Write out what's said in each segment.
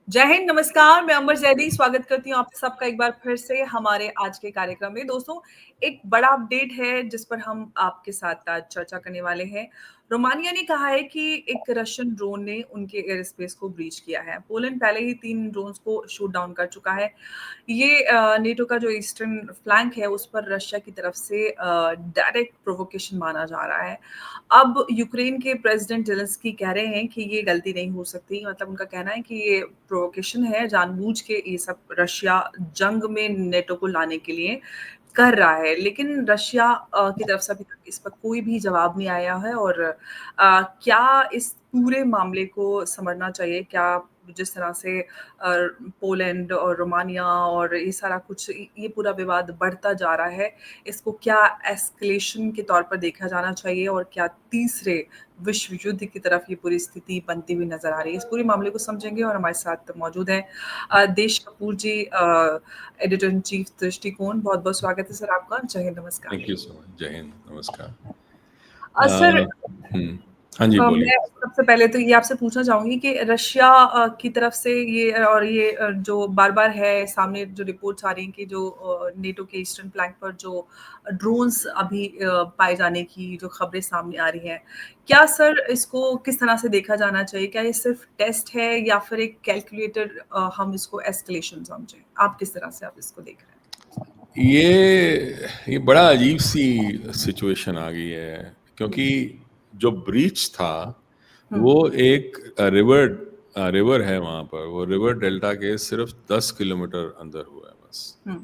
जय हिंद, नमस्कार। मैं अमर जैदी स्वागत करती हूँ आप सबका एक बार फिर से हमारे आज के कार्यक्रम में। दोस्तों, एक बड़ा अपडेट है जिस पर हम आपके साथ आज चर्चा करने वाले हैं। रोमानिया ने कहा है कि एक रशियन ड्रोन ने उनके एयर स्पेस को ब्रीच किया है। पोलैंड पहले ही 3 ड्रोन्स को शूट डाउन कर चुका है। ये नेटो का जो ईस्टर्न फ्लैंक है, उस पर रशिया की तरफ से डायरेक्ट प्रोवोकेशन माना जा रहा है। अब यूक्रेन के प्रेसिडेंट ज़ेलेंस्की कह रहे हैं कि ये गलती नहीं हो सकती, मतलब उनका कहना है कि ये प्रोवोकेशन है, जानबूझ के ये सब रशिया जंग में नेटो को लाने के लिए कर रहा है। लेकिन रशिया की तरफ से अभी तक इस पर कोई भी जवाब नहीं आया है और क्या इस पूरे मामले को समझना चाहिए? क्या जिस तरह से पोलैंड और रोमानिया और ये सारा कुछ ये पूरा विवाद बढ़ता जा रहा है, इसको क्या एस्केलेशन के तौर पर देखा जाना चाहिए और क्या तीसरे विश्व युद्ध की तरफ ये पूरी स्थिति बनती हुई नज़र आ रही है? इस पूरे मामले को समझेंगे और हमारे साथ मौजूद हैं देश कपूर जी, एडिटर इन चीफ दृष्टिकोण। बहुत-बहुत स्वागत है सर आपका। जय हिंद, नमस्कार। Thank you so much. जय हिंद, नमस्कार। सर, हाँ जी, बोलिए। मैं सबसे पहले तो ये आपसे पूछना चाहूँगी कि रशिया की तरफ से ये और ये जो बार-बार है सामने जो रिपोर्ट्स आ रही हैं कि जो नेटो के ईस्टर्न फ्लैंक पर जो ड्रोन्स अभी पाए जाने की जो खबरें सामने आ रही हैं, क्या सर इसको किस तरह से देखा जाना चाहिए? क्या ये सिर्फ़ टेस्ट है या फिर एक कैलकुलेटेड हम इसको एस्केलेशन समझें? आप किस तरह से आप इसको देख रहे हैं? ये बड़ा अजीब सी सिचुएशन आ गई है, क्योंकि जो ब्रीच था हुँ, वो एक रिवर है वहाँ पर। वो रिवर डेल्टा के सिर्फ 10 किलोमीटर अंदर हुआ है बस। हुँ,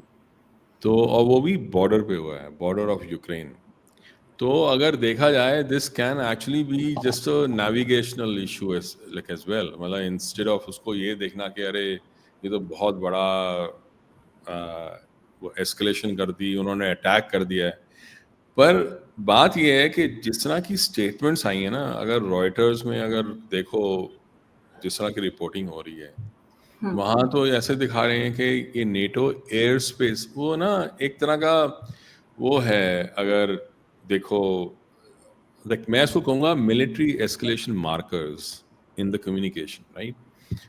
तो और वो भी बॉर्डर पे हुआ है, बॉर्डर ऑफ यूक्रेन। तो अगर देखा जाए, this can actually be just a navigational issue like as well. मतलब इंस्टेड ऑफ उसको ये देखना कि अरे ये तो बहुत बड़ा वो एस्केलेशन कर दी, उन्होंने अटैक कर दिया है। पर बात ये है कि जिस तरह की स्टेटमेंट्स आई है ना, अगर रॉयटर्स में अगर देखो जिस तरह की रिपोर्टिंग हो रही है, हुँ, वहाँ तो ऐसे दिखा रहे हैं कि ये नेटो एयर स्पेस वो ना एक तरह का वो है। अगर देखो, लाइक मैं इसको कहूँगा military escalation markers in the communication, right.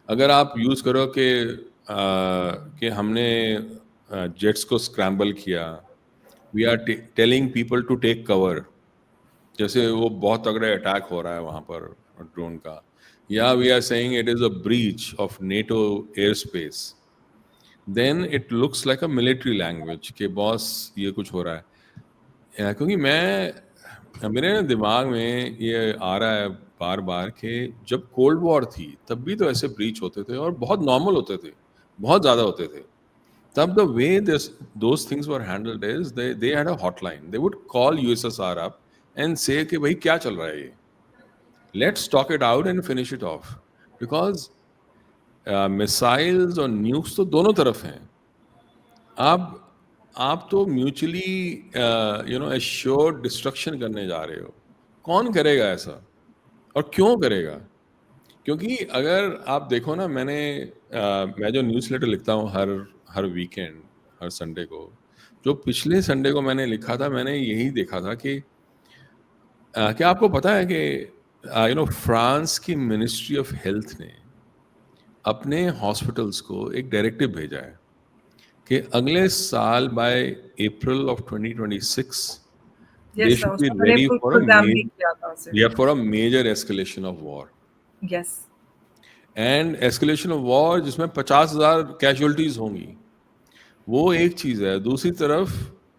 अगर आप यूज़ करो कि हमने जेट्स को स्क्रैम्बल किया, we are telling people to take cover, जैसे वो बहुत तगड़ा अटैक हो रहा है वहाँ पर ड्रोन का, या we are saying it is a breach of NATO air space, then it looks like a military language के बॉस ये कुछ हो रहा है। क्योंकि मेरे ना दिमाग में ये आ रहा है बार बार कि जब कोल्ड वॉर थी तब भी तो ऐसे ब्रीच होते थे और बहुत नॉर्मल होते थे, बहुत ज़्यादा होते थे। तब the way this those things were handled is they had a hotline, they would call USSR up and से कि भाई क्या चल रहा है ये, let's talk it out and finish it of. Because missiles और न्यूक्स तो दोनों तरफ हैं। आप आप तो म्यूचुअली एश्योर्ड डिस्ट्रक्शन करने जा रहे हो। कौन करेगा ऐसा और क्यों करेगा? क्योंकि अगर आप देखो ना, मैं जो न्यूज़लेटर लिखता हूँ हर हर वीकेंड, हर संडे को, जो पिछले संडे को मैंने लिखा था, मैंने यही देखा था कि क्या आपको पता है कि फ्रांस की मिनिस्ट्री ऑफ हेल्थ ने अपने हॉस्पिटल्स को एक डायरेक्टिव भेजा है कि अगले साल by April of 2026 they yes sir, should be उसका मैंने ready for a प्रोग्राम भी major, किया था उस दिन। yeah, for a major escalation of war. Yes. And escalation of war जिसमें 50,000 कैजुअलिटीज होंगी, वो एक चीज़ है। दूसरी तरफ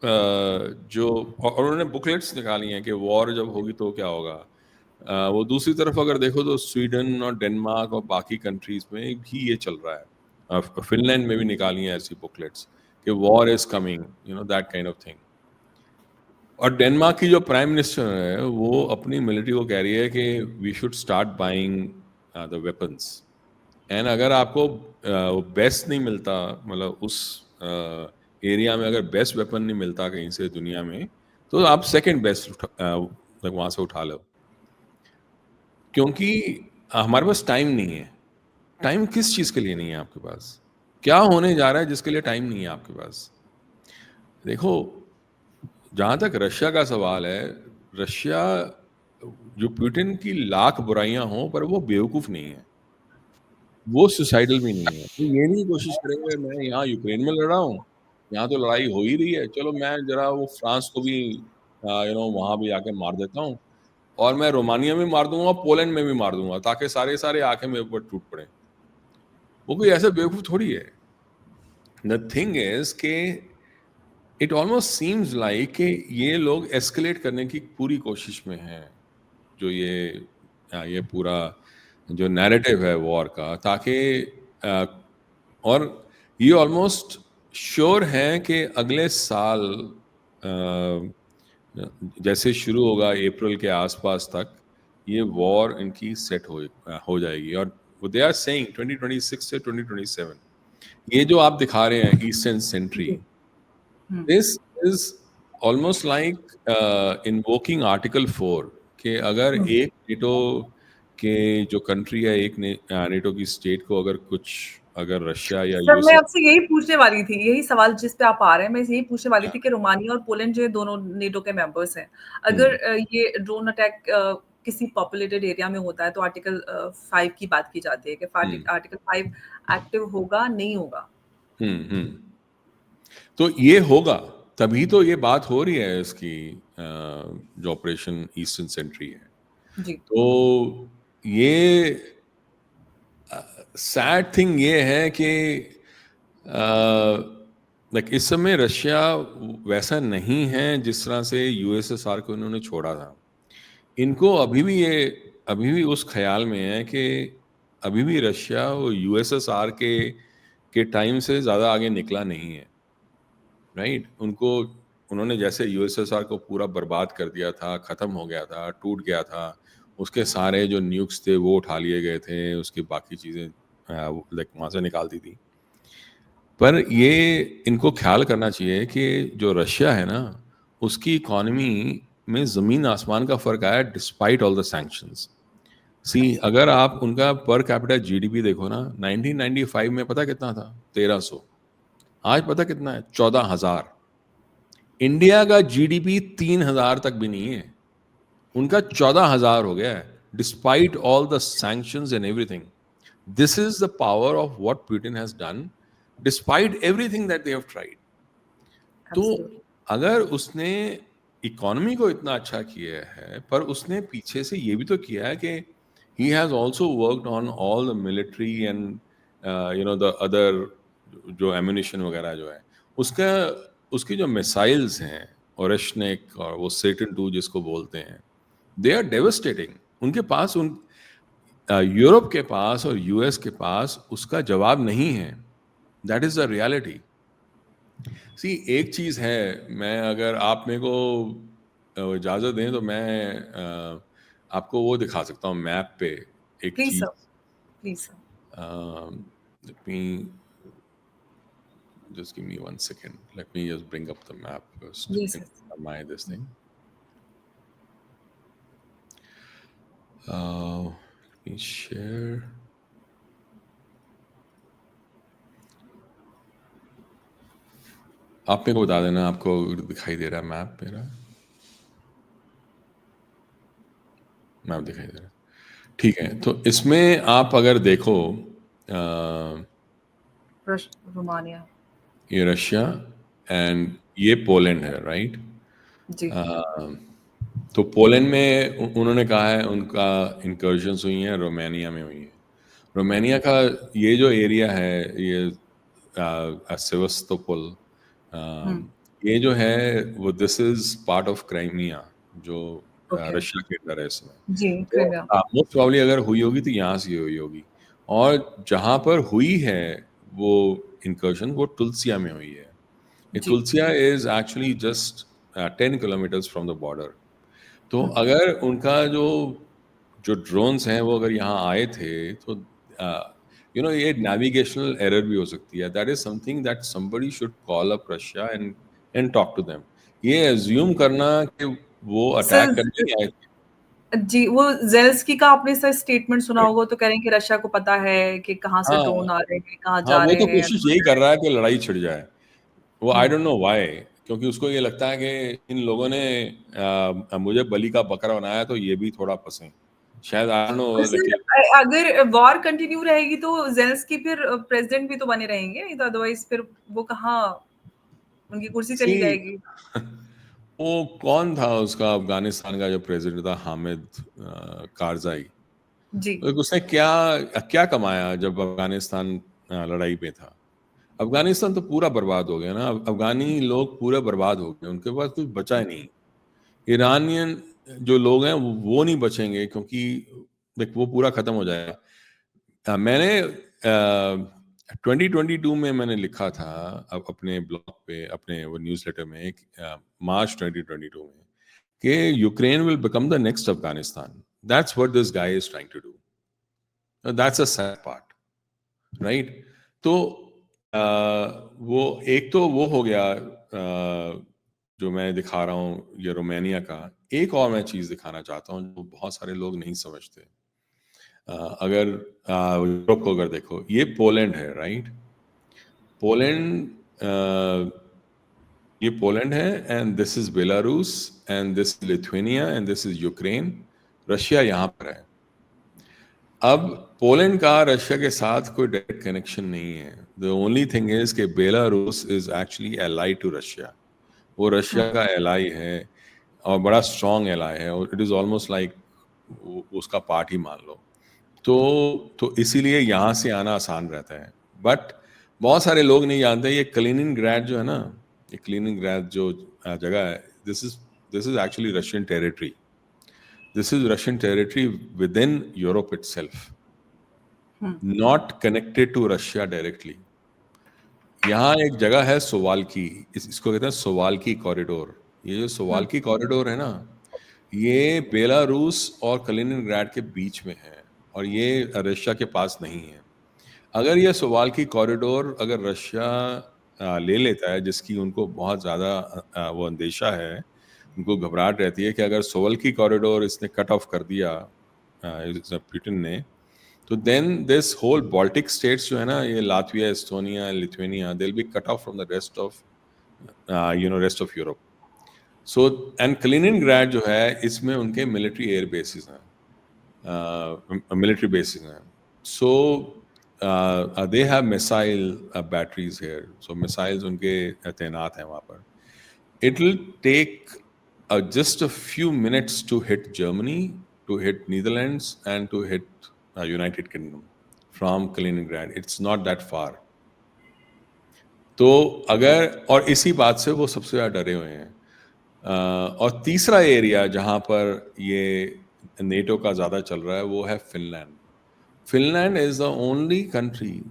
और उन्होंने बुकलेट्स निकाली हैं कि वॉर जब होगी तो क्या होगा। वो दूसरी तरफ अगर देखो तो स्वीडन और डेनमार्क और बाकी कंट्रीज में भी ये चल रहा है। फिनलैंड में भी निकाली हैं ऐसी बुकलेट्स कि war is coming, that kind of thing. और डेनमार्क की जो प्राइम मिनिस्टर है वो अपनी मिलिट्री को कह रही है कि we should start buying the weapons. And अगर आपको बेस्ट नहीं मिलता, मतलब उस एरिया में अगर बेस्ट वेपन नहीं मिलता कहीं से दुनिया में, तो आप सेकंड बेस्ट वहाँ से उठा लो। क्योंकि हमारे पास टाइम नहीं है। टाइम किस चीज़ के लिए नहीं है आपके पास? क्या होने जा रहा है जिसके लिए टाइम नहीं है आपके पास? देखो, जहाँ तक रशिया का सवाल है, रशिया, जो पुतिन की लाख बुराइयां हों, पर वो बेवकूफ़ नहीं है। वो सुसाइडल भी नहीं है। तो ये नहीं कोशिश करेंगे मैं यहाँ यूक्रेन में लड़ रहा हूँ, यहाँ तो लड़ाई हो ही रही है, चलो मैं ज़रा वो फ्रांस को भी वहाँ भी आके मार देता हूँ और मैं रोमानिया में मार दूँगा, पोलैंड में भी मार दूँगा ताकि सारे आके मेरे ऊपर टूट पड़े। वो कोई ऐसा बेवकूफ़ थोड़ी है। द थिंग इज़ कि इट ऑलमोस्ट सीम्स लाइक कि ये लोग एस्केलेट करने की पूरी कोशिश में हैं। जो ये पूरा जो नैरेटिव है वॉर का, ताकि अ, और ये ऑलमोस्ट श्योर हैं कि अगले साल जैसे शुरू होगा अप्रैल के आसपास तक ये वॉर इनकी सेट हो जाएगी। और दे आर सेइंग 2026 से 2027 ये जो आप दिखा रहे हैं ईस्टर्न सेंट्री, जी। Hmm. This is almost like invoking article 4 कि अगर हुँ। एक नेटो के जो कंट्री है, एक नेटो की स्टेट को अगर कुछ, अगर रशिया या सर, मैं यूएसएस, आपसे यही पूछने वाली थी, यही सवाल जिस पे आप आ रहे हैं, मैं यही पूछने वाली थी कि रोमानिया और पोलैंड जो है दोनों नेटो के मेंबर्स हैं। अगर ये ड्रोन अटैक किसी पॉपुलेटेड एरिया में होता है तो आर्टिकल 5 की बात की जाती है कि आर्टिकल 5 एक्टिव होगा, नहीं होगा? तो ये होगा, तभी तो ये बात हो रही है इसकी, जो ऑपरेशन ईस्टर्न सेंट्री है। जी। तो ये सैड थिंग ये है कि लाइक इस समय रशिया वैसा नहीं है जिस तरह से यूएसएसआर को इन्होंने छोड़ा था। इनको अभी भी उस ख्याल में है कि अभी भी रशिया वो यूएसएसआर के टाइम से ज़्यादा आगे निकला नहीं है, राइट? उन्होंने जैसे यूएसएसआर को पूरा बर्बाद कर दिया था, ख़त्म हो गया था, टूट गया था, उसके सारे जो न्यूक्स थे वो उठा लिए गए थे, उसकी बाकी चीज़ें लाइक वहाँ से निकाल दी थी। पर ये इनको ख्याल करना चाहिए कि जो रशिया है ना, उसकी इकॉनमी में ज़मीन आसमान का फ़र्क आया डिस्पाइट ऑल द सैंक्शंस। सी अगर आप उनका पर कैपिटा जीडीपी देखो ना, 1995 में पता कितना था? 1300। आज पता कितना है? 14,000। इंडिया का जीडीपी 3,000 तक भी नहीं है, उनका 14,000 हो गया है, despite all the sanctions and everything. This is the power of what Putin has done despite everything that they have tried. तो एब्सोल्युटली। अगर उसने इकोनॉमी को इतना अच्छा किया है, पर उसने पीछे से ये भी तो किया है कि he has also worked on all the military and the other जो एम्यूनिशन वगैरह जो है उसका, उसकी जो मिसाइल्स हैं ओरेशनिक और वो सेटन 2 जिसको बोलते हैं, दे आर डेवस्टेटिंग। उनके पास यूरोप के पास और यूएस के पास उसका जवाब नहीं है। That is the reality. See एक चीज है, मैं अगर आप मेरे को इजाजत दें तो मैं आपको वो दिखा सकता हूँ मैप पे एक प्लीज़ चीज। Sir, please sir. Let me just give me 1 second, let me just bring up the map first जी in sir. my this thing. Let me share. आप मेरे को बता देना आपको दिखाई दे रहा है मैप, मेरा मैप दिखाई दे रहा है? ठीक है, तो इसमें आप अगर देखो रोमानिया। ये रशिया एंड ये पोलैंड है, राइट? जी। तो पोलैंड में उन्होंने कहा है उनका इंकर्जन्स हुई हैं, रोमानिया में हुई हैं। रोमानिया का ये जो एरिया है, ये सेवस्तोपोल, हुँ। ये जो है वो this is part of Crimea, जो ओके। रशिया के अंदर है इसमें। जी, तो क्रिमिया। मोस्ट प्रॉब्ली अगर हुई होगी तो यहाँ से हुई होगी। और जहाँ पर हुई है वो इंकर्शन, वो तुलसिया में हुई है। जी। Tulsia is actually just 10 kilometres from the border. तो हुँ। अगर उनका जो जो ड्रोन्स हैं वो अगर यहाँ आए थे तो ये नेविगेशनल एरर भी हो सकती है। That is something that somebody should call up Russia and talk to them. ये अज्यूम करना कि वो अटैक सर, करने ही आए थे। जी, वो ज़ेलेंस्की का आपने सर स्टेटमेंट सुना होगा तो कह रहे हैं कि रशिया को पता है कि कहाँ से हाँ, ड्रोन आ रहे हैं, कहाँ हाँ, जा वो रहे तो हैं। कोशिश यही कर रहा है कि लड़ाई छिड़ जाए। वो आई हुँ। डोंट नो व्हाई, क्योंकि उसको ये लगता है कि इन लोगों ने मुझे बलि का बकरा बनाया तो ये भी थोड़ा फंसे। शायद आई डोंट नो सर, लेकिन अगर वॉर कंटिन्यू रहेगी तो ज़ेलेंस्की फिर प्रेज़िडेंट भी तो बने रहेंगे, नहीं तो अदरवाइज़ फिर वो कहाँ उनकी कुर्सी सी चली जाएगी। वो कौन था उसका अफगानिस्तान का जो प्रेसिडेंट था, हामिद कारजाई। जी। तो उसने क्या क्या कमाया जब अफगानिस्तान लड़ाई में था? अफगानिस्तान तो पूरा बर्बाद हो गया ना, अफगानी लोग पूरे बर्बाद हो गए, उनके पास कुछ बचा ही नहीं। ईरानियन जो लोग हैं वो नहीं बचेंगे, क्योंकि देख वो पूरा खत्म हो जाएगा। मैंने 2022 में मैंने लिखा था अपने ब्लॉग पे, अपने वो न्यूज़लेटर में, मार्च 2022 में, कि Ukraine will become the next Afghanistan. That's what this guy is trying to do. That's a sad part, right? तो वो एक तो वो हो गया, जो मैं दिखा रहा हूँ ये रोमानिया का। एक और मैं चीज़ दिखाना चाहता हूँ जो बहुत सारे लोग नहीं समझते। अगर यूरोप को अगर देखो, ये पोलैंड है, राइट? पोलैंड, ये पोलैंड है, and this is Belarus, and this Lithuania, and this is Ukraine. Russia यहाँ पर है। अब पोलैंड का रशिया के साथ कोई डायरेक्ट कनेक्शन नहीं है। द ओनली थिंग इज कि Belarus is actually ally to Russia. वो हुँ, रशिया का एलाई है, और बड़ा स्ट्रॉन्ग एलाई है, और इट इज ऑलमोस्ट लाइक उसका पार्ट ही मान लो। तो इसीलिए यहाँ से आना आसान रहता है। बट बहुत सारे लोग नहीं जानते, ये कलिनिनग्राड जो है ना, ये कलिनिनग्राड जो जगह है, this is actually Russian territory. This is Russian territory with in Europe itself, hmm, not connected to Russia directly. यहाँ एक जगह है सोवाल्की, इसको कहते हैं सोवाल्की कॉरिडोर। ये जो हुँ, सोवाल्की कॉरिडोर है ना, ये बेलारूस और कलिनिनग्राड के बीच में है, और ये रशिया के पास नहीं है। अगर ये सोवाल्की कॉरिडोर अगर रशिया ले लेता है, जिसकी उनको बहुत ज़्यादा वो अंदेशा है, उनको घबराहट रहती है कि अगर सोवाल्की कॉरिडोर इसने कट ऑफ कर दिया पुतिन ने, तो then this whole Baltic states जो है ना, ये Latvia, Estonia, Lithuania, they will be cut off from the rest of rest of Europe. So and Kaliningrad जो है, इसमें उनके मिलिट्री एयर बेसिस हैं, military bases हैं. So they have missile batteries here. So missiles उनके तैनात हैं वहाँ पर. It will take just a few minutes to hit Germany, to hit Netherlands, and to hit United Kingdom from Kaliningrad. It's not that far. तो अगर, और इसी बात से वो सबसे ज़्यादा डरे हुए हैं। और तीसरा एरिया जहाँ पर ये नेटो का ज़्यादा चल रहा है, वो है Finland. Finland is the only country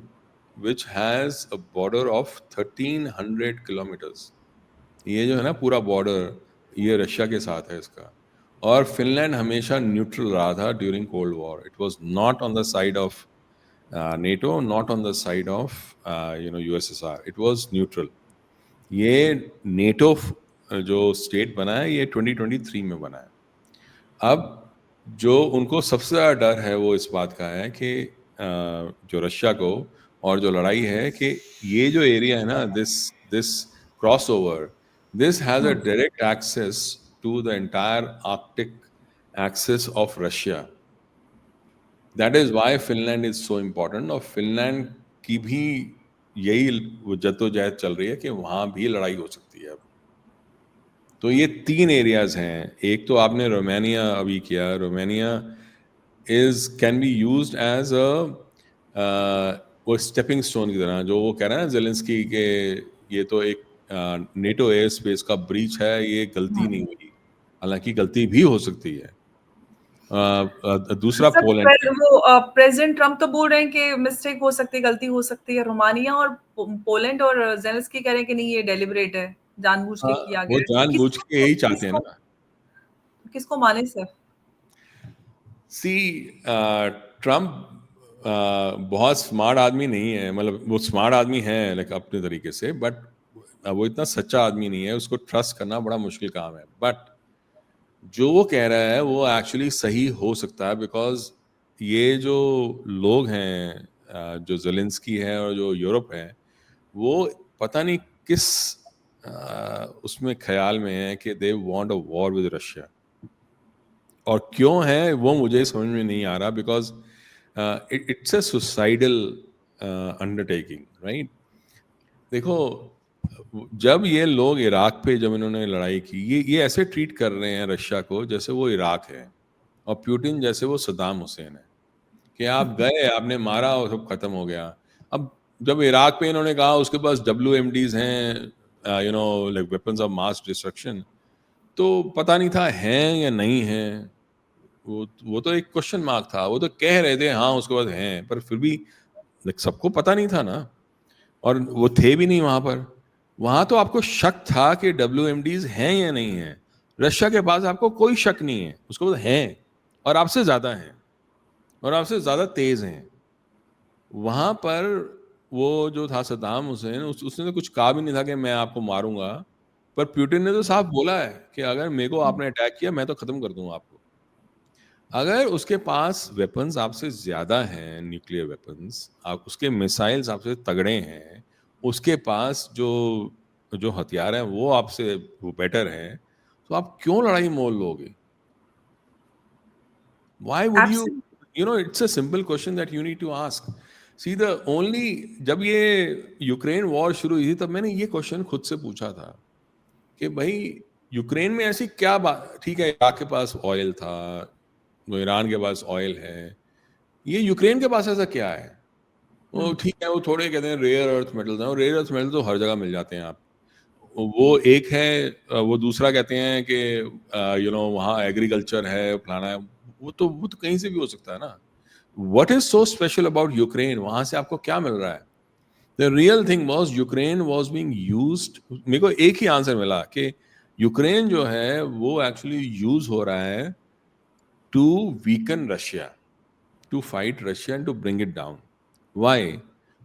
which has a border of 1300 kilometres. ये जो है ना पूरा बॉर्डर, ये रशिया के साथ है इसका। और फिनलैंड हमेशा न्यूट्रल रहा था during cold war. It was not on the side of NATO, not on the side of USSR, it was neutral. ये नेटो जो स्टेट बना है, ये 2023 में बना है। अब जो उनको सबसे ज़्यादा डर है वो इस बात का है कि जो रशिया को, और जो लड़ाई है, कि ये जो एरिया है ना, this this cross over, this has a hmm, direct access to the entire Arctic access of Russia. That is why Finland is so important. और फिनलैंड की भी यही जद्दोजहद चल रही है कि वहां भी लड़ाई हो सकती है अब। तो ये 3 एरियाज हैं। एक तो आपने रोमानिया अभी किया। Romania is can be used as वो स्टेपिंग स्टोन की तरह, जो वो कह रहा है ना जेलेंस्की के, ये तो एक नेटो एयर स्पेस का ब्रीच है, ये गलती हुँ। नहीं हुई। हालांकि गलती भी हो सकती है। दूसरा सब पोलैंड। पहले वो प्रेज़िडेंट ट्रम्प तो बोल रहे हैं कि मिस्टेक हो सकती है, गलती हो सकती है। रोमानिया और पोलैंड और ज़ेलेंस्की कह रहे हैं कि नहीं, ये डेलिब्रेट है, जानबूझ के किया वो गया है। तो जानबूझ के किसको यही चाहते हैं किसको ना। किसको माने सर? सी, ट्रम्प बहुत स्मार्ट आदमी नहीं है। मतलब वो स्मार्ट आदमी है लाइक अपने तरीके से, बट वो इतना सच्चा आदमी नहीं है। उसको ट्रस्ट करना बड़ा मुश्किल काम है। बट जो वो कह रहा है वो एक्चुअली सही हो सकता है, बिकॉज ये जो लोग हैं, जो जेलेंस्की है और जो यूरोप है, वो पता नहीं किस उसमें ख्याल में है कि they want a war with Russia. और क्यों है वो मुझे समझ में नहीं आ रहा, because it's a suicidal undertaking, right? देखो, जब ये लोग इराक पे जब इन्होंने लड़ाई की, ये ऐसे ट्रीट कर रहे हैं रशिया को जैसे वो इराक है, और पुतिन जैसे वो सद्दाम हुसैन है, कि आप गए, आपने मारा और सब खत्म हो गया। अब जब इराक पे इन्होंने कहा उसके पास WMDs हैं, like weapons of mass destruction, तो पता नहीं था हैं या नहीं हैं। वो तो एक क्वेश्चन मार्क था। वो तो कह रहे थे हाँ उसके पास हैं, पर फिर भी like, सबको पता नहीं था ना, और वो थे भी नहीं वहां पर। वहां तो आपको शक था कि WMDs हैं या नहीं हैं। रशिया के पास आपको कोई शक नहीं है, उसके पास हैं, और आपसे ज्यादा हैं, और आपसे ज्यादा तेज हैं। वहां पर वो जो था सद्दाम हुसैन, उसने तो कुछ कहा भी नहीं था कि मैं आपको मारूंगा, पर पुतिन ने तो साफ बोला है कि अगर मेरे को आपने अटैक किया मैं तो खत्म कर दूंगा आपको। अगर उसके पास वेपन्स आपसे ज्यादा हैं, न्यूक्लियर वेपन्स, आप उसके मिसाइल्स आपसे तगड़े हैं, उसके पास जो जो हथियार हैं वो आपसे वो बेटर हैं, तो आप क्यों लड़ाई मोल लोगे? Why would you? Absolutely. It's a simple question that you need to ask. See, the only जब ये यूक्रेन वॉर शुरू हुई थी तब मैंने ये क्वेश्चन खुद से पूछा था कि भाई यूक्रेन में ऐसी क्या बात, ठीक है इराक के पास ऑयल था, वो ईरान के पास ऑयल है, ये यूक्रेन के पास ऐसा क्या है? वो ठीक है, वो थोड़े कहते हैं रेयर अर्थ मेटल्स हैं, और रेयर अर्थ मेटल तो हर जगह मिल जाते हैं आप। वो एक है, वो दूसरा कहते हैं कि वहाँ एग्रीकल्चर है, फलाना है। वो तो कहीं से भी हो सकता है ना। What is so special about Ukraine? वहां से आपको क्या मिल रहा है? The real thing was Ukraine was being used. मेरे को एक ही आंसर मिला कि यूक्रेन जो है वो एक्चुअली यूज हो रहा है to weaken Russia, to fight Russia and to bring it down. Why?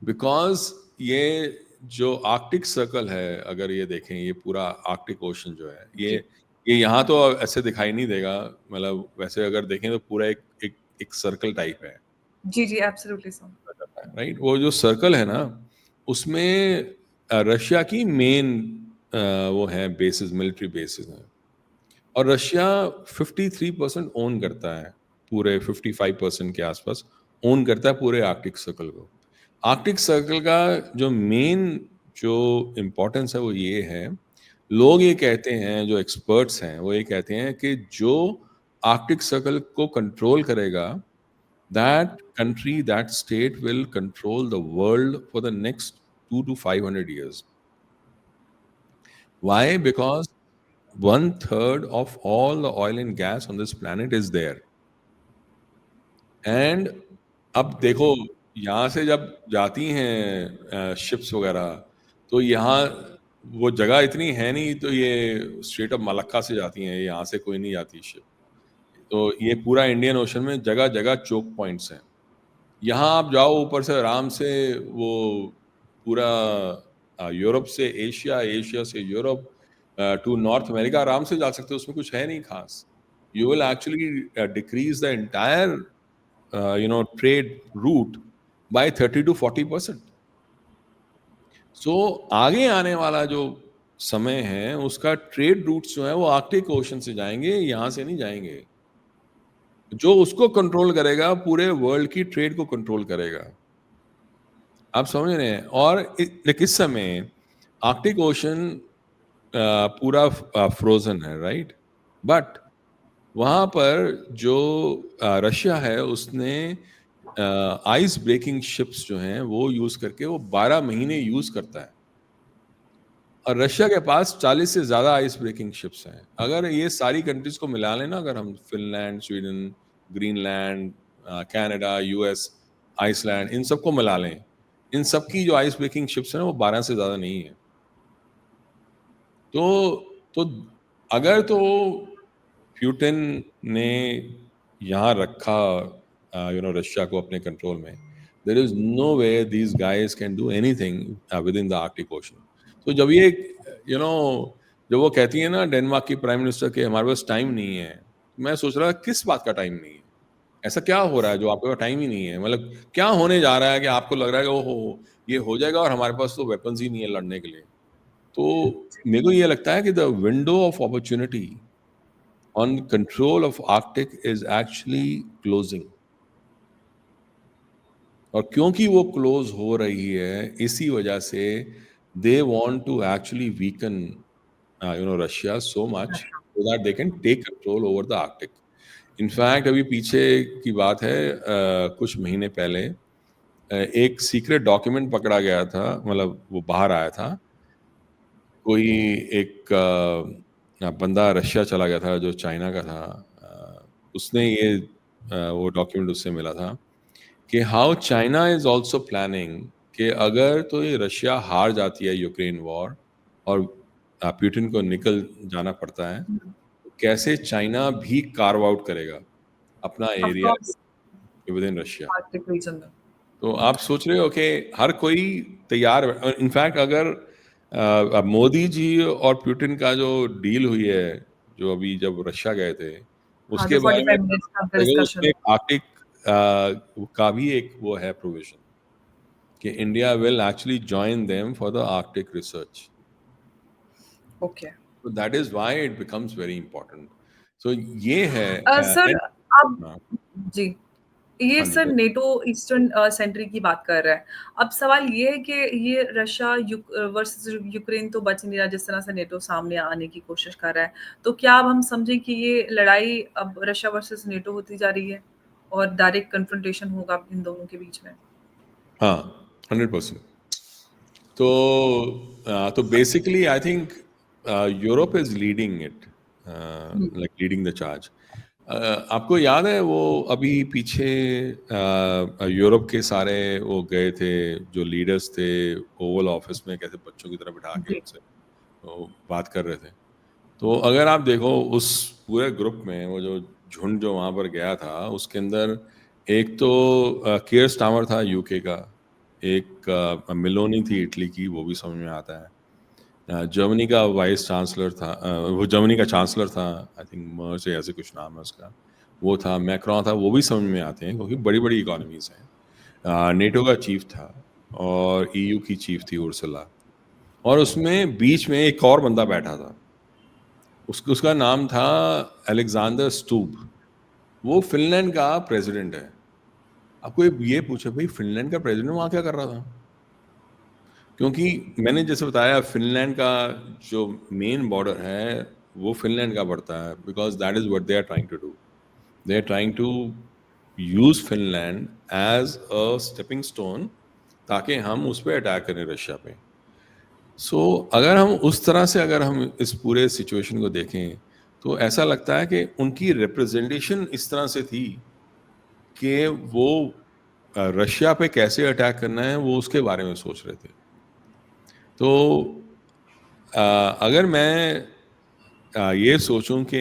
Because ये जो आर्कटिक सर्कल है, अगर ये देखें, ये पूरा आर्कटिक ओशन जो है, जी, ये यहाँ तो ऐसे दिखाई नहीं देगा, मतलब वैसे अगर देखें तो पूरा एक सर्कल टाइप है, जी, जी, एब्सोल्युटली सो। राइट? वो जो सर्कल है ना, उसमें रशिया की मेन वो है बेसिस, मिलिट्री बेसिस हैं, और रशिया 53% ओन करता है, पूरे 55% के आसपास ओन करता है पूरे आर्कटिक सर्कल को। आर्कटिक सर्कल का जो मेन जो इम्पोर्टेंस है वो ये है, लोग ये कहते हैं, जो एक्सपर्ट्स हैं वो ये कहते हैं कि जो आर्कटिक सर्कल को कंट्रोल करेगा, that country, that state will control the world for the next 2 to 500 years. Why? Because 1/3 of all the oil and gas on this planet is there. And अब देखो, यहाँ से जब जाती हैं शिप्स वगैरह, तो यहाँ वो जगह इतनी है नहीं, तो ये स्ट्रेट ऑफ मलक्का से जाती हैं, यहाँ से कोई नहीं जाती शिप। तो ये पूरा इंडियन ओशन में जगह जगह चोक पॉइंट्स हैं। यहाँ आप जाओ ऊपर से आराम से, वो पूरा यूरोप से एशिया, एशिया से यूरोप, टू नॉर्थ अमेरिका आराम से जा सकते हो, उसमें कुछ है नहीं खास। You will actually decrease the entire trade route by 30 to 40%। So आगे आने वाला जो समय है उसका ट्रेड रूट्स जो है वो आर्कटिक ओशन से जाएंगे, यहाँ से नहीं जाएंगे। जो उसको कंट्रोल करेगा, पूरे वर्ल्ड की ट्रेड को कंट्रोल करेगा। आप समझ रहे हैं? और इस समय आर्कटिक ओशन पूरा फ्रोजन है, राइट? बट वहां पर जो रशिया है उसने आइस ब्रेकिंग शिप्स जो हैं वो यूज करके वो 12 महीने यूज करता है, और रशिया के पास 40 से ज्यादा आइस ब्रेकिंग शिप्स हैं। अगर ये सारी कंट्रीज को मिला लेना, अगर हम Finland, Sweden, Greenland, Canada, US, Iceland, इन सबको मिला लें, इन सब की जो आइस ब्रेकिंग शिप्स हैं वो 12 से ज्यादा नहीं है। तो अगर तो प्यूटिन ने यहाँ रखा रशिया को अपने कंट्रोल में, there is no way these guys can do anything with in the Arctic ocean. तो जब ये जब वो कहती है ना डेनमार्क की प्राइम मिनिस्टर के हमारे पास टाइम नहीं है, मैं सोच रहा किस बात का टाइम नहीं है? ऐसा क्या हो रहा है जो आपके पास टाइम ही नहीं है? मतलब क्या होने जा रहा है कि आपको लग रहा है कि ओहो ये हो जाएगा और हमारे पास तो वेपन्स ही नहीं है लड़ने के लिए? तो मेरे को ये लगता है कि the window of opportunity on control of Arctic is actually closing. और क्योंकि वो क्लोज हो रही है, इसी वजह से they want to actually weaken Russia so much so that they can take control over the Arctic. In fact, अभी पीछे की बात है, कुछ महीने पहले एक सीक्रेट डॉक्यूमेंट पकड़ा गया था, मतलब वो बाहर आया था। कोई एक बंदा रशिया चला गया था जो चाइना का था, उसने ये वो डॉक्यूमेंट उससे मिला था कि how China is also planning कि अगर तो ये रशिया हार जाती है यूक्रेन वॉर और पुतिन को निकल जाना पड़ता है, तो कैसे चाइना भी कार्व आउट करेगा अपना of area course with in Russia. Arctic region में। तो आप सोच रहे हो कि हर कोई तैयार, इनफैक्ट अगर अब मोदी जी और पुतिन का जो डील हुई है, जो अभी जब रशिया गए थे, हाँ, उसके जो बारे में 45 मिनट्स का आपका उसमें डिस्कशन। एक आर्टिक का भी एक वो है प्रोविजन कि India will actually join them for the Arctic research. Okay. So that is why it becomes very important. So ये है सर आप हाँ जी, ये हाँ जी सर नेटो ईस्टर्न सेंट्री की बात कर रहा है। अब सवाल ये है कि ये रशिया वर्सेस यूक्रेन तो बच नहीं रहा, जिस तरह से नेटो सामने आने की कोशिश कर रहा है। तो क्या अब हम समझें कि ये लड़ाई अब रशिया वर्सेस नेटो होती जा रही है और डायरेक्ट कन्फ्रंटेशन होगा इन दोनों के बीच में? हाँ 100%। तो basically I think Europe is leading it, hmm, like leading the charge. आपको याद है वो अभी पीछे यूरोप के सारे वो गए थे जो लीडर्स थे ओवल ऑफिस में, कैसे बच्चों की तरह बिठा के जी। उनसे वो बात कर रहे थे। तो अगर आप देखो उस पूरे ग्रुप में वो जो झुंड जो वहाँ पर गया था, उसके अंदर एक तो कियर स्टामर था यूके का, एक मेलोनी थी इटली की, वो भी समझ में आता है। जर्मनी का वाइस चांसलर था, वो जर्मनी का चांसलर था, आई थिंक मर्स ऐसे कुछ नाम है उसका, वो था। मैक्रोन था, वो भी समझ में आते हैं क्योंकि बड़ी बड़ी इकोनॉमीज हैं। नेटो का चीफ था और ईयू की चीफ थी उर्सुला, और उसमें बीच में एक और बंदा बैठा था, उसका नाम था अलेक्जेंडर स्टूब। वो फिनलैंड का प्रेसिडेंट है। आपको ये पूछे भाई फिनलैंड का प्रेसिडेंट वहाँ क्या कर रहा था? क्योंकि मैंने जैसे बताया फिनलैंड का जो मेन बॉर्डर है वो फिनलैंड का पड़ता है, because that is what they are trying to do. They are trying to use Finland as a stepping stone ताकि हम उस पर अटैक करें रशिया पे। सो अगर हम उस तरह से अगर हम इस पूरे सिचुएशन को देखें तो ऐसा लगता है कि उनकी रिप्रेजेंटेशन इस तरह से थी कि वो रशिया पे कैसे अटैक करना है वो उसके बारे में सोच रहे थे। तो अगर मैं ये सोचूं कि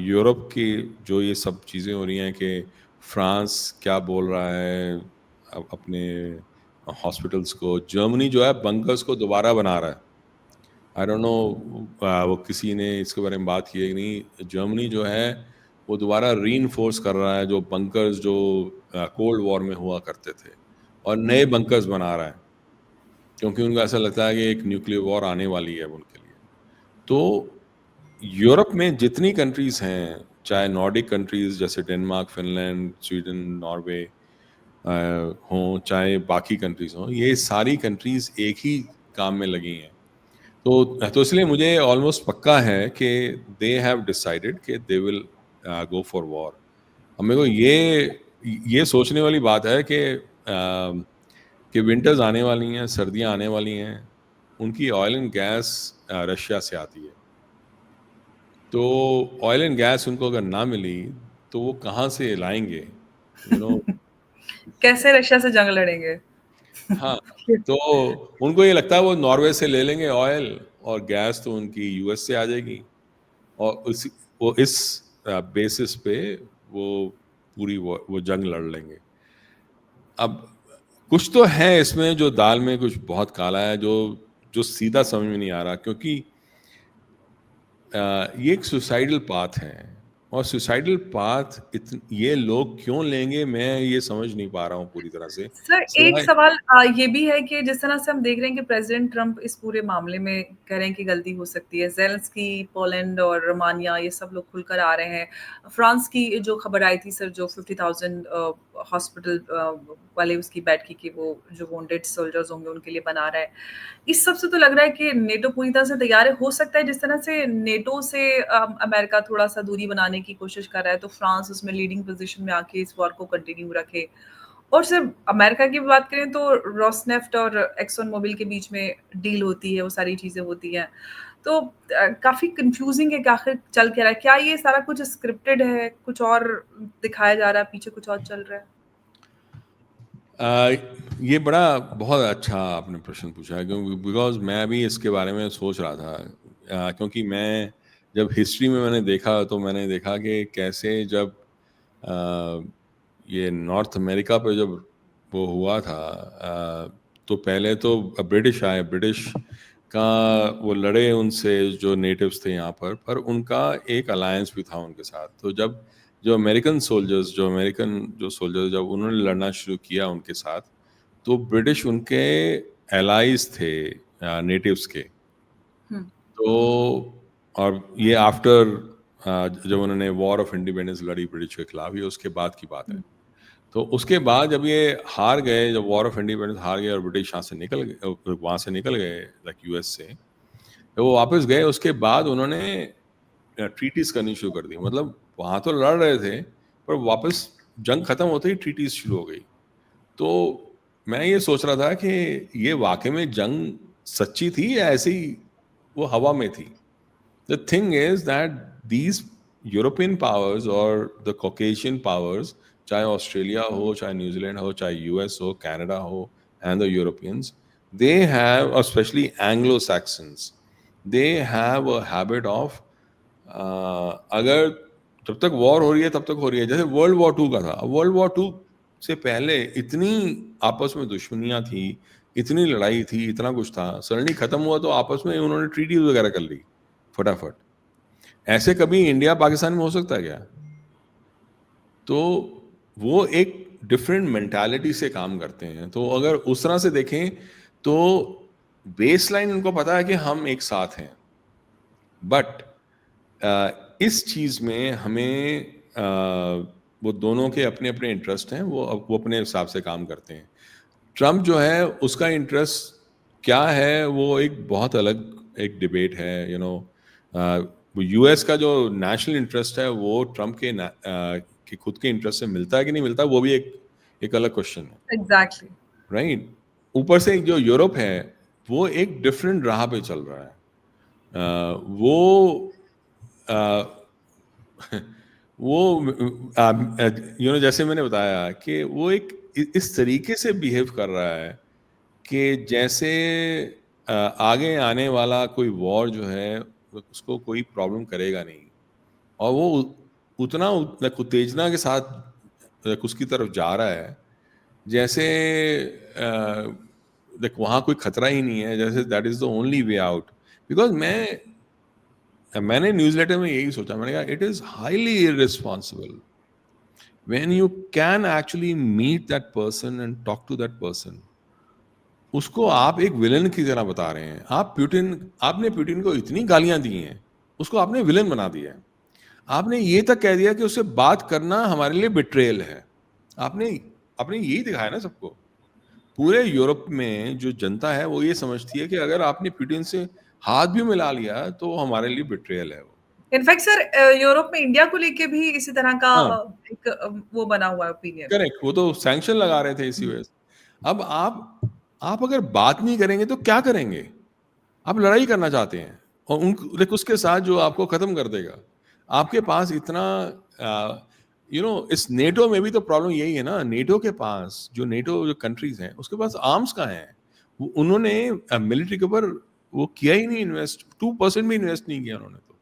यूरोप की जो ये सब चीज़ें हो रही हैं कि फ्रांस क्या बोल रहा है अपने हॉस्पिटल्स को, जर्मनी जो है बंकर्स को दोबारा बना रहा है। आई डोंट नो वो किसी ने इसके बारे में बात की है कि नहीं। जर्मनी जो है वो दोबारा रीइंफोर्स कर रहा है जो बंकर्स जो कोल्ड वॉर में हुआ करते थे, और नए बंकर्स बना रहा है क्योंकि उनको ऐसा लगता है कि एक न्यूक्लियर वॉर आने वाली है उनके लिए। तो यूरोप में जितनी कंट्रीज हैं, चाहे नॉर्डिक कंट्रीज जैसे डेनमार्क, फिनलैंड, स्वीडन, नॉर्वे हों, चाहे बाकी कंट्रीज हों, ये सारी कंट्रीज एक ही काम में लगी हैं। तो इसलिए मुझे ऑलमोस्ट पक्का है कि दे हैव डिसाइडेड कि they will go for war. अब मेरे को ये सोचने वाली बात है कि विंटर्स आने वाली हैं, सर्दियां आने वाली हैं, उनकी ऑयल एंड गैस रशिया से आती है। तो ऑयल एंड गैस उनको अगर ना मिली तो वो कहाँ से लाएंगे, यू नो। कैसे रशिया से जंग लड़ेंगे? हाँ, तो उनको ये लगता है वो नॉर्वे से ले लेंगे ऑयल, और गैस तो उनकी यूएस से आ जाएगी, और वो इस बेसिस पे वो पूरी वो जंग लड़ लेंगे। अब कुछ तो है इसमें जो दाल में कुछ बहुत काला है, जो जो सीधा समझ में नहीं आ रहा, क्योंकि ये एक सुसाइडल पाथ है। और सुसाइडल पाथ ये लोग क्यों लेंगे, मैं ये समझ नहीं पा रहा हूँ पूरी तरह से। सर, एक सिवाय सवाल ये भी है कि जिस तरह से हम देख रहे हैं कि प्रेसिडेंट ट्रंप इस पूरे मामले में कह रहे हैं कि गलती हो सकती है। ज़ेलेंस्की, पोलैंड और रोमानिया ये सब लोग खुलकर आ रहे हैं। फ्रांस की जो खबर आई थी सर, जो 50,000 हॉस्पिटल वाले उसकी बेड की वो जो वुंडेड सोल्जर्स होंगे उनके लिए बना रहा है। इस सब से तो लग रहा है कि नेटो पूरी तरह से तैयार है। हो सकता है जिस तरह से नेटो से अमेरिका थोड़ा-सा दूरी बनाने की कोशिश कर रहा है, तो फ्रांस उसमें लीडिंग पोज़ीशन में आके इस वॉर को कंटिन्यू रखे। और सिर्फ अमेरिका की बात करें तो रोसनेफ्ट और एक्सन मोबिल के बीच में डील होती है, वो सारी चीज़ें होती हैं। तो काफ़ी कन्फ्यूज़िंग है कि आखिर चल क्या रहा है? क्या ये सारा कुछ स्क्रिप्टेड है, कुछ और दिखाया जा रहा है, पीछे कुछ और चल रहा है? अ, ये बड़ा बहुत अच्छा आपने प्रश्न पूछा है, क्योंकि बिकॉज़ मैं भी इसके बारे में सोच रहा था। क्योंकि मैं जब हिस्ट्री में मैंने देखा, तो मैंने देखा कि कैसे जब अ, ये नॉर्थ अमेरिका पे जब वो हुआ था, तो पहले तो ब्रिटिश आए, ब्रिटिश का वो लड़े उनसे, जो नेटिव्स थे यहाँ पर उनका एक अलायंस भी था उनके साथ। तो जब जो सोल्जर्स जब उन्होंने लड़ना शुरू किया उनके साथ, तो ब्रिटिश उनके एलाइज थे नेटिव्स के। हुँ, तो और ये आफ्टर जब उन्होंने वॉर ऑफ इंडिपेंडेंस लड़ी ब्रिटिश के खिलाफ, ये उसके बाद की बात है। हुँ, तो उसके बाद जब ये हार गए, जब वॉर ऑफ इंडिपेंडेंस हार गए और ब्रिटिश यहाँ से निकल गए, वहाँ से निकल गए, लाइक यूएस से, जब वो वापस गए उसके बाद उन्होंने ट्रीटीज करनी शुरू कर दी। मतलब वहाँ तो लड़ रहे थे, पर वापस जंग खत्म होते ही ट्रीटीज शुरू हो गई। तो मैं ये सोच रहा था कि ये वाकई में जंग सच्ची थी या ऐसे ही वो हवा में थी। The thing is that these European powers और the Caucasian powers, चाहे ऑस्ट्रेलिया हो, चाहे न्यूजीलैंड हो, चाहे यूएस हो, कनाडा हो, and the Europeans, they have, especially Anglo-Saxons, they have a habit of अगर जब तक वॉर हो रही है तब तक हो रही है। जैसे वर्ल्ड वॉर टू का था, वर्ल्ड वॉर टू से पहले इतनी आपस में दुश्मनियां थी, इतनी लड़ाई थी, इतना कुछ था, सडनली खत्म हुआ तो आपस में उन्होंने ट्रीटी वगैरह कर ली फटाफट। ऐसे कभी इंडिया पाकिस्तान में हो सकता है क्या? तो वो एक डिफरेंट मेंटालिटी से काम करते हैं। तो अगर उस तरह से देखें तो बेसलाइन उनको पता है कि हम एक साथ हैं, बट इस चीज में हमें वो दोनों के अपने अपने इंटरेस्ट हैं, वो अपने हिसाब से काम करते हैं। ट्रम्प जो है उसका इंटरेस्ट क्या है, वो एक बहुत अलग एक डिबेट है, यूएस का जो नेशनल इंटरेस्ट है वो ट्रम्प के खुद के इंटरेस्ट से मिलता है कि नहीं मिलता, वो भी एक एक अलग क्वेश्चन है, एग्ज़ैक्टली। राइट। ऊपर से जो यूरोप है वो एक डिफरेंट राह पे चल रहा है। वो वो जैसे मैंने बताया कि वो एक इस तरीके से बिहेव कर रहा है कि जैसे आगे आने वाला कोई वॉर जो है उसको कोई प्रॉब्लम करेगा नहीं, और वो उतना उत्तेजना के साथ उसकी तरफ जा रहा है, जैसे देख वहाँ कोई खतरा ही नहीं है, जैसे that is the only way out. Because मैंने न्यूज़लेटर में यही सोचा, मैंने कहा it is highly irresponsible when you can actually meet that person and talk to that person, उसको आप एक विलन की तरह बता रहे हैं। आपने पुतिन को इतनी गालियां दी हैं, उसको आपने विलन बना दिया है। आपने ये तक कह दिया कि उससे बात करना हमारे लिए बिट्रेयल है। आपने आपने यही दिखाया ना सबको। पूरे यूरोप में जो जनता है वो ये समझती है कि अगर आपने पुतिन से हाथ भी मिला लिया तो हमारे लिए बिट्रेयल है वो। इनफैक्ट सर यूरोप में इंडिया को लेके भी इसी तरह का हाँ, एक वो बना हुआ है ओपिनियन। करेक्ट। वो तो सैंक्शन लगा रहे थे इसी वजह से। अब आप अगर बात नहीं करेंगे तो क्या करेंगे? आप लड़ाई करना चाहते हैं और लाइक उसके साथ जो आपको खत्म कर देगा। आपके पास इतना इस नेटो में भी तो प्रॉब्लम यही है ना। नेटो के पास जो कंट्रीज हैं उसके पास आर्म्स कहाँ हैं? उन्होंने मिलिट्री के ऊपर वो किया ही नहीं, इन्वेस्ट 2% भी इन्वेस्ट नहीं किया उन्होंने। तो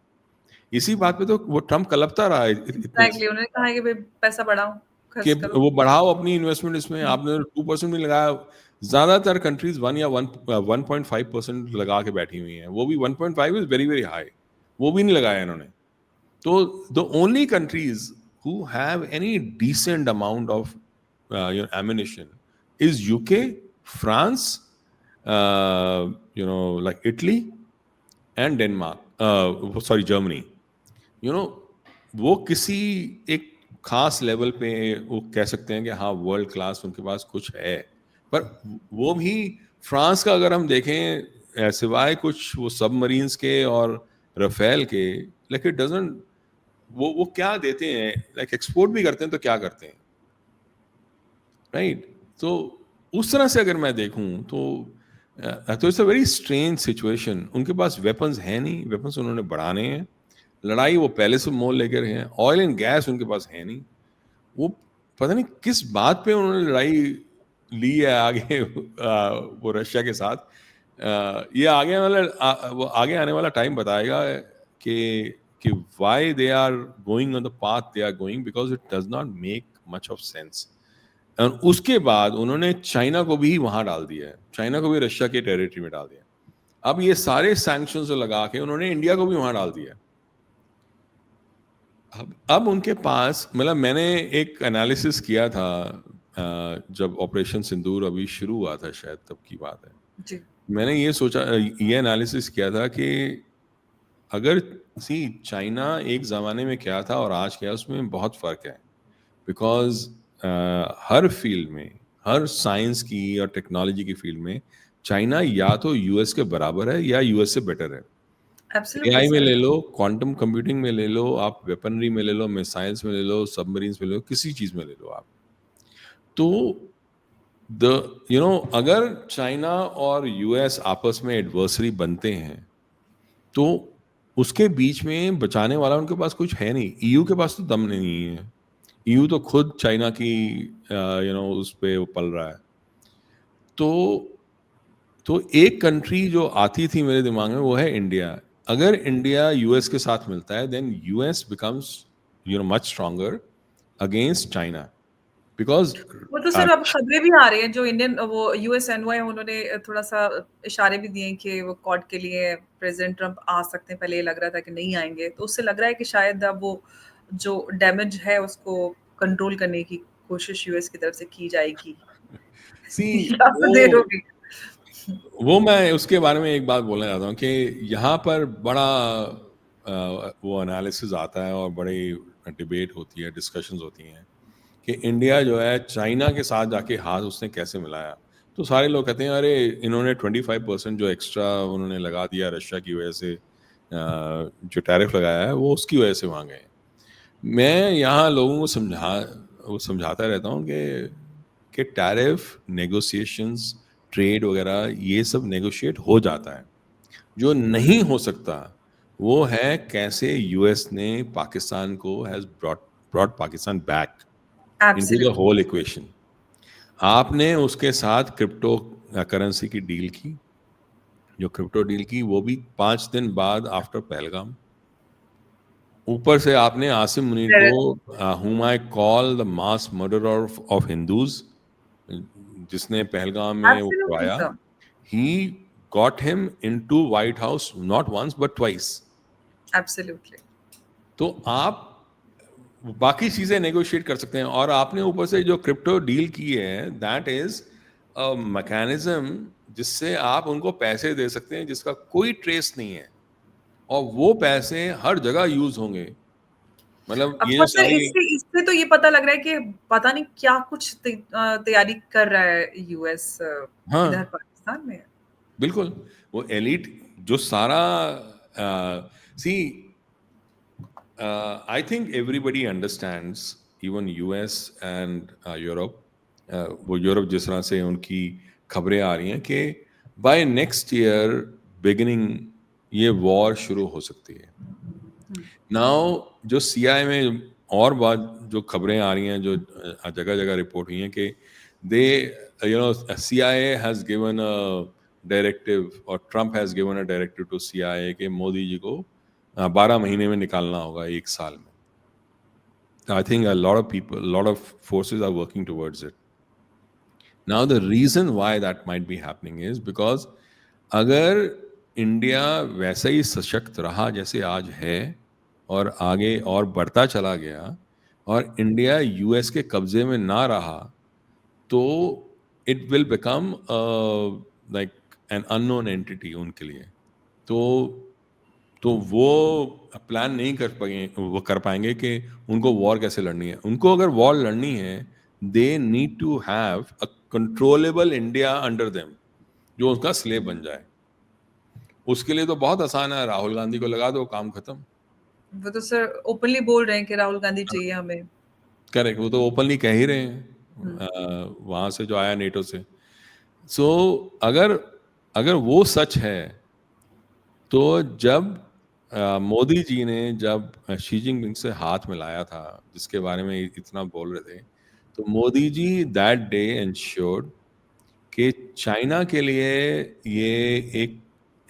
इसी बात पे तो वो ट्रम्प कलपता रहा है इतने एग्जैक्टली, उन्होंने कहा है कि भाई पैसा बढ़ाओ, कि खर्च करो। वो बढ़ाओ अपनी इन्वेस्टमेंट इसमें। आपने 2% भी लगाया। ज्यादातर कंट्रीज 1.5% लगा के बैठी हुई हैं। वो भी 1.5 इज वेरी वेरी हाई, वो भी नहीं लगाया इन्होंने। तो the only countries who have any decent amount of ammunition is UK, France, like Italy and Denmark. Sorry, Germany. You know वो किसी एक खास लेवल पे वो कह सकते हैं कि हाँ वर्ल्ड क्लास उनके पास कुछ है, पर वो भी फ्रांस का अगर हम देखें सिवाय कुछ वो सबमरीन्स के और रफेल के, लाइक इट डजंट, वो क्या देते हैं, लाइक एक्सपोर्ट भी करते हैं तो क्या करते हैं, राइट? तो उस तरह से अगर मैं देखूं तो it's a very strange situation. उनके पास वेपन्स है नहीं, वेपन्स उन्होंने बढ़ाने हैं, लड़ाई वो पहले से मोल लेकर हैं, ऑयल एंड गैस उनके पास है नहीं, वो पता नहीं किस बात पे उन्होंने लड़ाई ली है आगे वो रशिया के साथ। ये वो आगे आने वाला टाइम बताएगा कि कि why they are going on the path they are going, because it does not make much of sense. और उसके बाद उन्होंने चाइना को भी वहां डाल दिया है, चाइना को भी रशिया के टेरिटरी में डाल दिया। अब ये सारे सैंक्शंस लगा के उन्होंने इंडिया को भी वहां डाल दिया। अब उनके पास, मतलब मैंने एक एनालिसिस किया था जब ऑपरेशन सिंदूर अभी शुरू हुआ था, शायद तब की बात है। जी। मैंने ये एनालिसिस किया था कि अगर चाइना एक ज़माने में क्या था और आज क्या है, उसमें बहुत फ़र्क है। बिकॉज हर फील्ड में, हर साइंस की और टेक्नोलॉजी की फील्ड में चाइना या तो यूएस के बराबर है या यूएस से बेटर है। एब्सोल्युटली एआई में सर। ले लो, क्वांटम कंप्यूटिंग में ले लो, आप वेपनरी में ले लो, मिसाइल्स में ले लो, सबमरीन्स में ले लो, किसी चीज में ले लो आप। तो अगर चाइना और यूएस आपस में एडवर्सरी बनते हैं तो उसके बीच में बचाने वाला उनके पास कुछ है नहीं। ईयू के पास तो दम नहीं है, ईयू तो खुद चाइना की उस पे वो पल रहा है। तो एक कंट्री जो आती थी मेरे दिमाग में वो है इंडिया। अगर इंडिया यूएस के साथ मिलता है then US becomes much stronger against China, because वो तो सर अब खबरें भी आ रही हैं, जो इंडियन वो यूएस एनवॉय उन्होंने थोड़ा-सा इशारे भी दिए हैं कि वो कॉड के लिए प्रेज़िडेंट ट्रम्प आ सकते हैं। पहले ये लग रहा था कि नहीं आएँगे, तो उससे लग रहा है कि शायद अब वो जो डैमेज है उसको कंट्रोल करने की कोशिश यूएस की तरफ से की जाएगी। सी या तो वो देर होगी। वो मैं उसके बारे में एक बात बोलना चाहता हूँ कि यहाँ पर बड़ा वो एनालिसिस आता है और बड़ी डिबेट होती है, डिस्कशंस होती हैं कि इंडिया जो है चाइना के साथ जाके हाथ उसने कैसे मिलाया। तो सारे लोग कहते हैं अरे इन्होंने 25% जो एक्स्ट्रा उन्होंने लगा दिया रशिया की वजह से, जो टैरिफ लगाया है वो उसकी वजह से वहाँ गए। मैं यहाँ लोगों को समझाता रहता हूँ कि टैरिफ नेगोशिएशंस, ट्रेड वगैरह ये सब नेगोशिएट हो जाता है। जो नहीं हो सकता वो है कैसे यूएस ने पाकिस्तान को has brought Pakistan back into the absolutely. Whole equation. आपने उसके साथ क्रिप्टो करेंसी की डील की, जो क्रिप्टो डील की वो भी 5 दिन बाद आफ्टर पहलगाम। ऊपर से आपने आसिम मुनीर को, whom I call the mass murderer of Hindus, जिसने पहलगाम में वो एब्सोल्युटली करवाया, sir. he got him into White House not once but twice। Absolutely. तो आप बाकी चीजें नेगोशिएट कर सकते हैं, और आपने ऊपर से जो क्रिप्टो डील की है दैट इज अ मैकेनिज्म जिससे आप उनको पैसे दे सकते हैं जिसका कोई ट्रेस नहीं है, और वो पैसे हर जगह यूज होंगे। मतलब ऑफ ये जो कोर्स सर, सारी, इससे इससे तो ये पता लग रहा है कि पता नहीं क्या कुछ तैयारी कर रहा है यूएस इधर हाँ पाकिस्तान में। बिल्कुल, वो एलिट जो सारा, see I think everybody understands, even US and Europe, वो यूरोप जिस तरह से उनकी खबरें आ रही हैं कि बाय नेक्स्ट ईयर बिगिनिंग ये वॉर शुरू हो सकती है। नाउ जो सीआई में और बात जो खबरें आ रही हैं, जो जगह जगह रिपोर्ट हुई हैं कि the CIA has given a directive, और Trump has given a directive to CIA कि मोदी जी को 12 महीने में निकालना होगा, 1 साल में। I think a lot of people, a lot of forces are working towards it. Now the reason why that might be happening is because अगर India वैसा ही सशक्त रहा जैसे आज है और आगे और बढ़ता चला गया और इंडिया यूएस के कब्जे में ना रहा, तो it will become like an unknown entity उनके लिए। तो वो प्लान नहीं कर पाएंगे कि उनको वॉर कैसे लड़नी है। उनको अगर वॉर लड़नी है, they need to have a controllable India under them, जो उसका स्लेव बन जाए। उसके लिए तो बहुत आसान है, राहुल गांधी को लगा दो, काम खत्म। वो तो सर ओपनली बोल रहे हैं कि राहुल गांधी चाहिए हमें। करेक्ट, वो तो ओपनली कह ही रहे हम्म। हैं वहां से जो आया नेटो से। सो अगर अगर वो सच है, तो जब मोदी जी ने जब शी जिनपिंग से हाथ मिलाया था, जिसके बारे में इतना बोल रहे थे, तो Modi ji that day ensured कि चाइना के लिए ये एक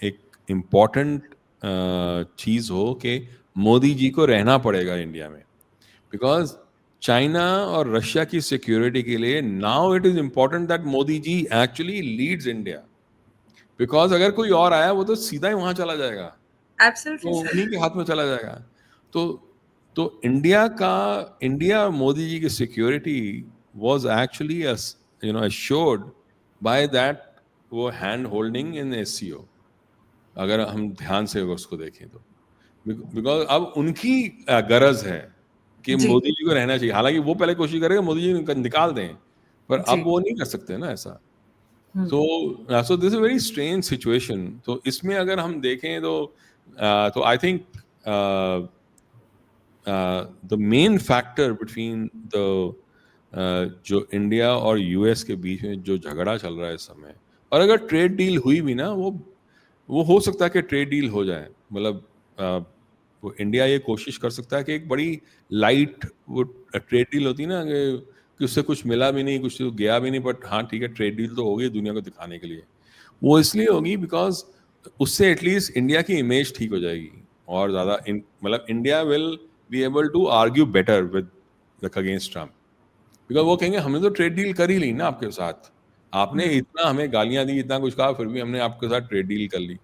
एक इम्पॉर्टेंट चीज हो कि मोदी जी को रहना पड़ेगा इंडिया में, बिकॉज चाइना और रशिया की सिक्योरिटी के लिए now it is important that Modi ji actually leads India. Because अगर कोई और आया, वो तो सीधा ही वहां चला जाएगा, एब्सोल्युटली तो सर। उन्हीं के हाथ में चला जाएगा। तो इंडिया मोदी जी की security was actually assured by that, वो हैंड होल्डिंग इन एससीओ, अगर हम ध्यान से उसको देखें तो। बिकॉज अब उनकी गरज है कि जी। मोदी जी को रहना चाहिए। हालांकि वो पहले कोशिश करेगा मोदी जी को निकाल दें, पर अब जी। वो नहीं कर सकते ना ऐसा। Hmm. So this is very strange situation. तो इसमें अगर हम देखें तो I think the main factor between the जो इंडिया और यूएस के बीच में जो झगड़ा चल रहा है इस समय, और अगर ट्रेड डील हुई भी ना, वो हो सकता है कि ट्रेड डील हो जाए। मतलब वो इंडिया ये कोशिश कर सकता है कि एक बड़ी लाइट वो ट्रेड डील होती है ना, कि उससे कुछ मिला भी नहीं, कुछ तो गया भी नहीं, बट हाँ ठीक है, ट्रेड डील तो होगी दुनिया को दिखाने के लिए। वो इसलिए होगी बिकॉज उससे एटलीस्ट इंडिया की इमेज ठीक हो जाएगी, और ज्यादा मतलब India will be able to argue better with against Trump. Because वो कहेंगे हमने तो ट्रेड डील कर ही ली ना आपके साथ, आपने हम्म। इतना हमें गालियां दी, इतना कुछ कहा, फिर भी हमने आपके साथ ट्रेड डील कर ली।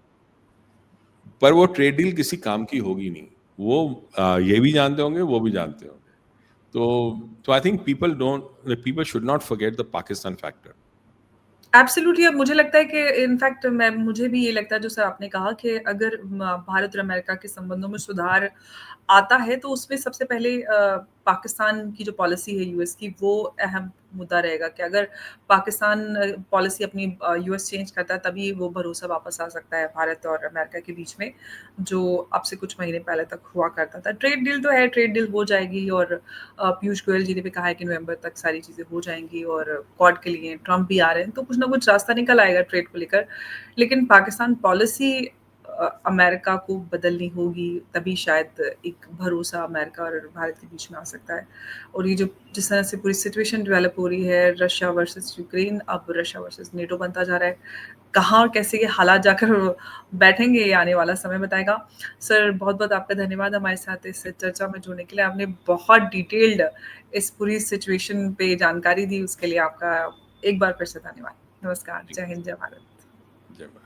पर वो ट्रेड डील किसी काम की होगी नहीं। वो ये भी जानते होंगे, वो भी जानते होंगे। तो I think people should not forget the Pakistan factor. Absolutely. अब मुझे लगता है कि इनफैक्ट मैं मुझे भी ये लगता है जो सर आपने कहा कि अगर भारत और अमेरिका के संबंधों में सुधार आता है तो उसमें सबसे पहले पाकिस्तान की जो पॉलिसी है यूएस की वो अहम मुद्दा रहेगा कि अगर पाकिस्तान पॉलिसी अपनी यूएस चेंज करता है तभी वो भरोसा वापस आ सकता है भारत और अमेरिका के बीच में, जो अब से कुछ महीने पहले तक हुआ करता था। ट्रेड डील तो है, ट्रेड डील हो जाएगी और पीयूष गोयल जी ने भी कहा है कि नवंबर तक सारी चीज़ें हो जाएंगी और क्वाड के लिए ट्रम्प भी आ रहे हैं तो कुछ ना कुछ रास्ता निकल आएगा ट्रेड को लेकर। लेकिन पाकिस्तान पॉलिसी अमेरिका को बदलनी होगी, तभी शायद एक भरोसा अमेरिका और भारत के बीच में आ सकता है। और ये जो जिस तरह से पूरी सिचुएशन डेवलप हो रही है, रशिया वर्सेस यूक्रेन, अब रशिया वर्सेस नेटो बनता जा रहा है, कहाँ और कैसे ये हालात जाकर बैठेंगे ये आने वाला समय बताएगा। सर बहुत-बहुत आपका धन्यवाद हमारे साथ इस चर्चा में जुड़ने के लिए। आपने बहुत डिटेल्ड इस पूरी सिचुएशन पे जानकारी दी, उसके लिए आपका एक बार फिर से धन्यवाद। नमस्कार, जय हिंद, जय भारत। जय भारत।